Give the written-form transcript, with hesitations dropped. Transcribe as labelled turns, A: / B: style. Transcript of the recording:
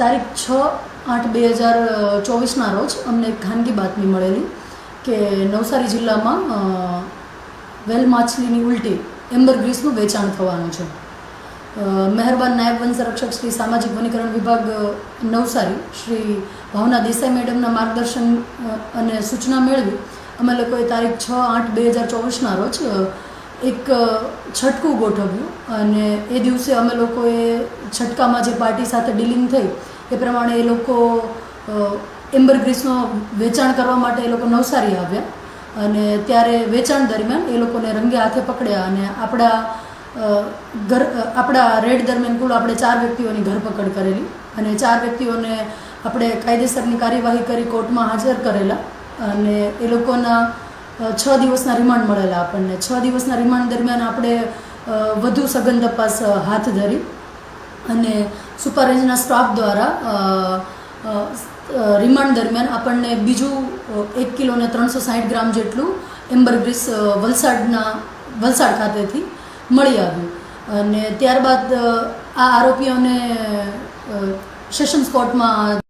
A: તારીખ 6/8/2024ના રોજ અમને એક ખાનગી બાતમી મળેલી કે નવસારી જિલ્લામાં વેલ માછલીની ઉલટી એમ્બરગ્રીસનું વેચાણ થવાનું છે. મહેરબાન નાયબ વન સંરક્ષક શ્રી સામાજિક વનીકરણ વિભાગ નવસારી શ્રી ભાવના દેસાઈ મેડમના માર્ગદર્શન અને સૂચના મેળવી અમે લોકોએ તારીખ 6/8/2024ના રોજ એક છટકું ગોઠવ્યું અને એ દિવસે અમે લોકોએ છટકામાં જે પાર્ટી સાથે ડીલિંગ થઈ એ પ્રમાણે એ લોકો એમ્બરગ્રીસનો વેચાણ કરવા માટે એ લોકો નવસારી આવ્યા અને ત્યારે વેચાણ દરમિયાન એ લોકોને રંગે હાથે પકડ્યા અને આપણા રેડ દરમિયાન કુલ આપણે 4 વ્યક્તિઓની ધરપકડ કરેલી અને 4 વ્યક્તિઓને આપણે કાયદેસરની કાર્યવાહી કરી કોર્ટમાં હાજર કરેલા અને એ લોકોના 6 દિવસના રિમાન્ડ મળેલા. આપણને 6 દિવસના રિમાન્ડ દરમિયાન આપણે વધુ સઘન તપાસ હાથ ધરી અને સુપર રેન્જના સ્ટાફ દ્વારા રિમાન્ડ દરમિયાન આપણને બીજું 1 કિલો ને 360 ગ્રામ જેટલું એમ્બરગ્રીસ વલસાડ ખાતેથી મળી આવ્યું અને ત્યારબાદ આ આરોપીઓને સેશન્સ કોર્ટમાં